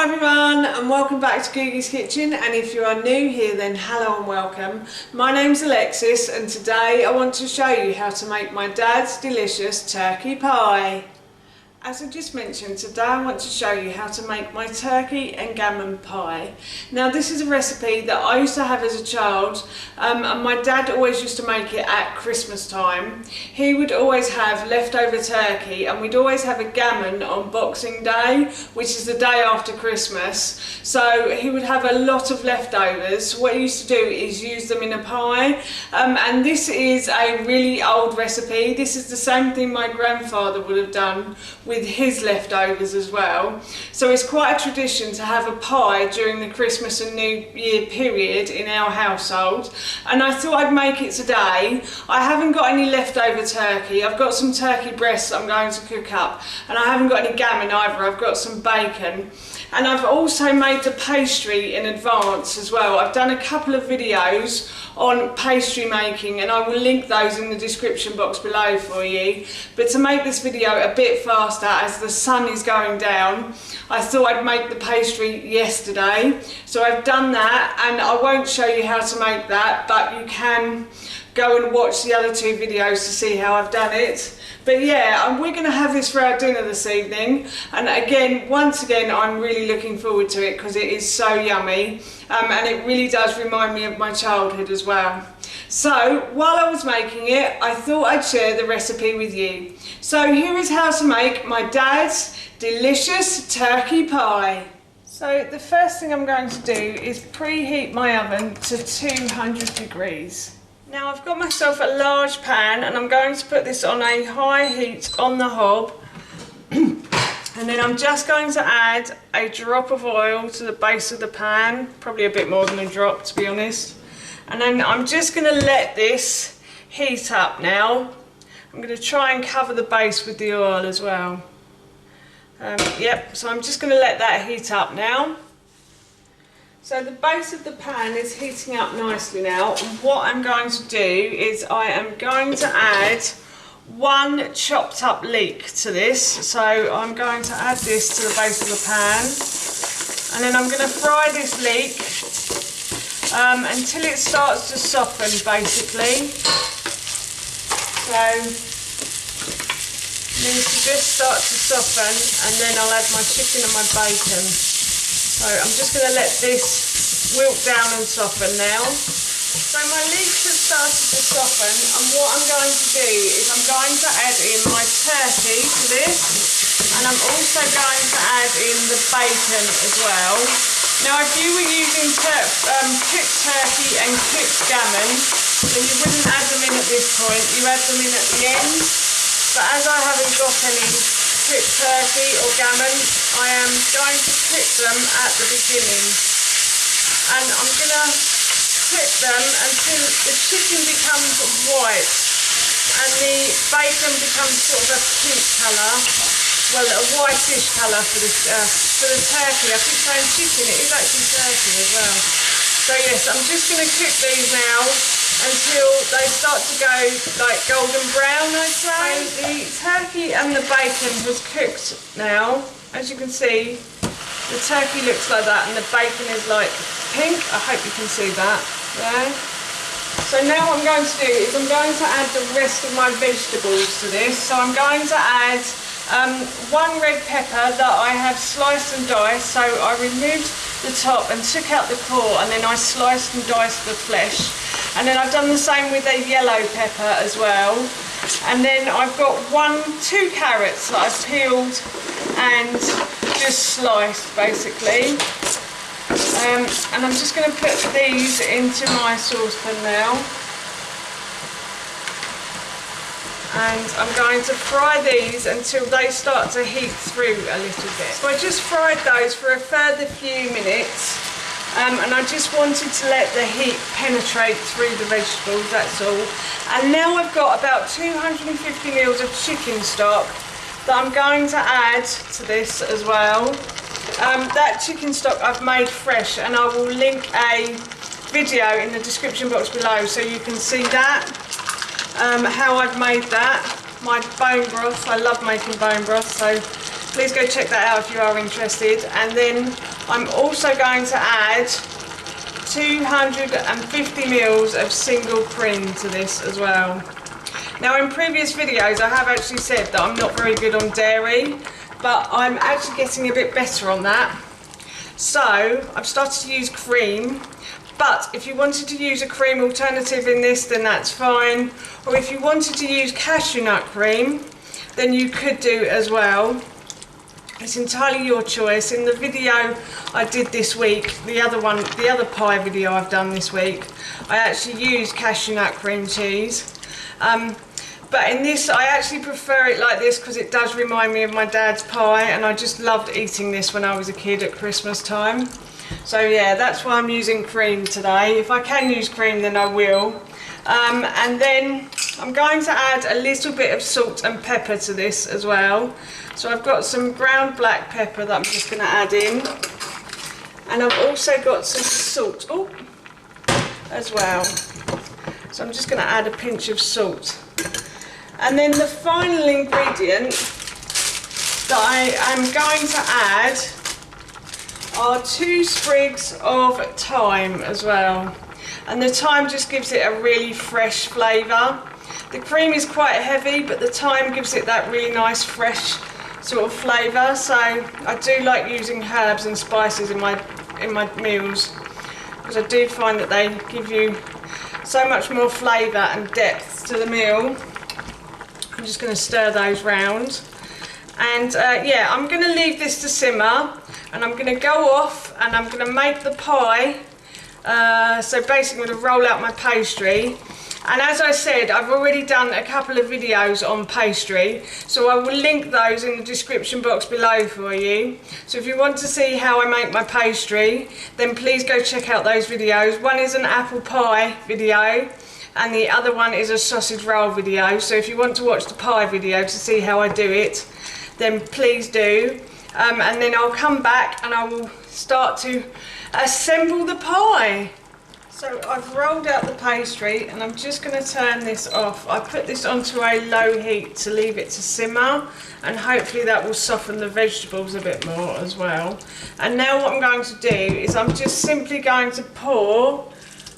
Hi everyone and welcome back to Googie's Kitchen, and if you are new here then hello and welcome. My name's Alexis and today I want to show you how to make my dad's delicious turkey pie. As I just mentioned, today I want to show you how to make my turkey and gammon pie. Now this is a recipe that I used to have as a child and my dad always used to make it at Christmas time. He would always have leftover turkey and we'd always have a gammon on Boxing Day, which is the day after Christmas. So he would have a lot of leftovers. What he used to do is use them in a pie, and this is a really old recipe. This is the same thing my grandfather would have done with his leftovers as well. So it's quite a tradition to have a pie during the Christmas and New Year period in our household, and I thought I'd make it today. I haven't got any leftover turkey. I've got some turkey breasts I'm going to cook up, and I haven't got any gammon either. I've got some bacon. And I've also made the pastry in advance as well. I've done a couple of videos on pastry making and I will link those in the description box below for you. But to make this video a bit faster as the sun is going down, I thought I'd make the pastry yesterday. So I've done that, and I won't show you how to make that, but you can go and watch the other two videos to see how I've done it. But yeah, we're going to have this for our dinner this evening, and again, once again, I'm really looking forward to it because it is so yummy, and it really does remind me of my childhood as well. So while I was making it, I thought I'd share the recipe with you. So here is how to make my dad's delicious turkey pie. So the first thing I'm going to do is preheat my oven to 200 degrees. Now I've got myself a large pan and I'm going to put this on a high heat on the hob, and then I'm just going to add a drop of oil to the base of the pan, probably a bit more than a drop to be honest, and then I'm just going to let this heat up now. I'm going to try and cover the base with the oil as well. So I'm just going to let that heat up now. So the base of the pan is heating up nicely now, and what I'm going to do is I am going to add one chopped up leek to this. So I'm going to add this to the base of the pan, and then I'm going to fry this leek until it starts to soften basically. So it needs to just start to soften, and then I'll add my chicken and my bacon. So I'm just going to let this wilt down and soften now. So my leeks have started to soften, and what I'm going to do is I'm going to add in my turkey to this, and I'm also going to add in the bacon as well. Now if you were using cooked turkey and cooked gammon, then you wouldn't add them in at this point, you add them in at the end. But as I haven't got any cooked turkey or gammon, I am going to cook them at the beginning, and I'm going to cook them until the chicken becomes white and the bacon becomes sort of a pink colour, well, a whitish colour for the turkey. I keep saying chicken, it is actually turkey as well. So yes, I'm just going to cook these now until they start to go like golden brown, I'd say. So the turkey and the bacon has cooked now. As you can see, the turkey looks like that and the bacon is like pink. I hope you can see that there. So now what I'm going to do is I'm going to add the rest of my vegetables to this. So I'm going to add one red pepper that I have sliced and diced. So I removed the top and took out the core, and then I sliced and diced the flesh. And then I've done the same with a yellow pepper as well. And then I've got 2 carrots that I've peeled and just sliced basically. And I'm just going to put these into my saucepan now. And I'm going to fry these until they start to heat through a little bit. So I just fried those for a further few minutes. And I just wanted to let the heat penetrate through the vegetables, that's all. And now I've got about 250 ml of chicken stock that I'm going to add to this as well. That chicken stock I've made fresh, and I will link a video in the description box below so you can see that, how I've made that. My bone broth, I love making bone broth, so Please go check that out if you are interested. And then I'm also going to add 250 mils of single cream to this as well. Now in previous videos I have actually said that I'm not very good on dairy, but I'm actually getting a bit better on that. So I've started to use cream, but if you wanted to use a cream alternative in this, then that's fine. Or if you wanted to use cashew nut cream, then you could do as well. It's entirely your choice. In the video I did this week, the other pie video I've done this week, I actually used cashew nut cream cheese. But in this, I actually prefer it like this because it does remind me of my dad's pie, and I just loved eating this when I was a kid at Christmas time. So yeah, that's why I'm using cream today. If I can use cream, then I will. And then I'm going to add a little bit of salt and pepper to this as well. So I've got some ground black pepper that I'm just going to add in. And I've also got some salt as well. So I'm just going to add a pinch of salt. And then the final ingredient that I am going to add are 2 sprigs of thyme as well. And the thyme just gives it a really fresh flavour. The cream is quite heavy, but the thyme gives it that really nice fresh sort of flavour. So I do like using herbs and spices in my meals, because I do find that they give you so much more flavour and depth to the meal. I'm just going to stir those round. And yeah, I'm going to leave this to simmer, and I'm going to go off and I'm going to make the pie. So basically I'm going to roll out my pastry. And as I said, I've already done a couple of videos on pastry, so I will link those in the description box below for you. So if you want to see how I make my pastry, then please go check out those videos. One is an apple pie video, and the other one is a sausage roll video. So if you want to watch the pie video to see how I do it, then please do. And then I'll come back and I will start to assemble the pie. So I've rolled out the pastry and I'm just going to turn this off. I put this onto a low heat to leave it to simmer, and hopefully that will soften the vegetables a bit more as well. And now what I'm going to do is I'm just simply going to pour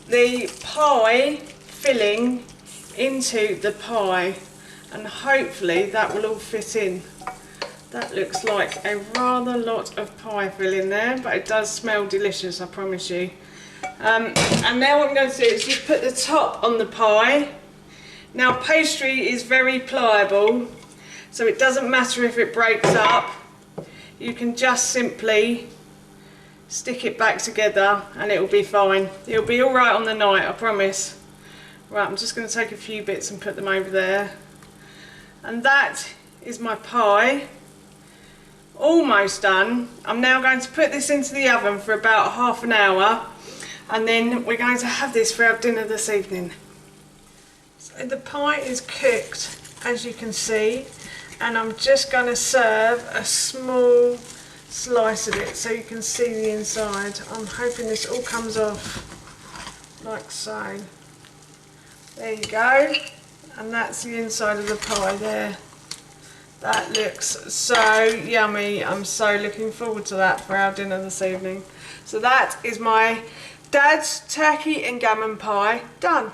the pie filling into the pie, and hopefully that will all fit in. That looks like a rather lot of pie filling there, but it does smell delicious, I promise you. And now what I'm going to do is just put the top on the pie. Now pastry is very pliable, so it doesn't matter if it breaks up. You can just simply stick it back together and it will be fine. It'll be alright on the night, I promise. Right, I'm just going to take a few bits and put them over there. And that is my pie. Almost done. I'm now going to put this into the oven for about half an hour, and then we're going to have this for our dinner this evening. So the pie is cooked, as you can see, and I'm just going to serve a small slice of it so you can see the inside. I'm hoping this all comes off like so. There you go, and that's the inside of the pie there. That looks so yummy. I'm so looking forward to that for our dinner this evening. So that is my dad's turkey and gammon pie done.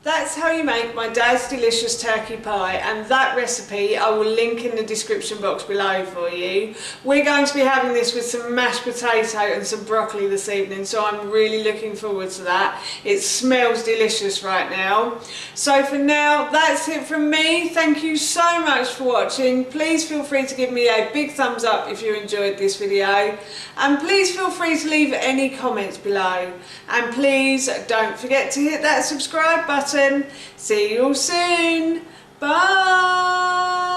That's how you make my dad's delicious turkey pie, and that recipe I will link in the description box below for you. We're going to be having this with some mashed potato and some broccoli this evening, so I'm really looking forward to that. It smells delicious right now. So for now, that's it from me. Thank you so much for watching. Please feel free to give me a big thumbs up if you enjoyed this video, and please feel free to leave any comments below, and please don't forget to hit that subscribe button. See you all soon. Bye.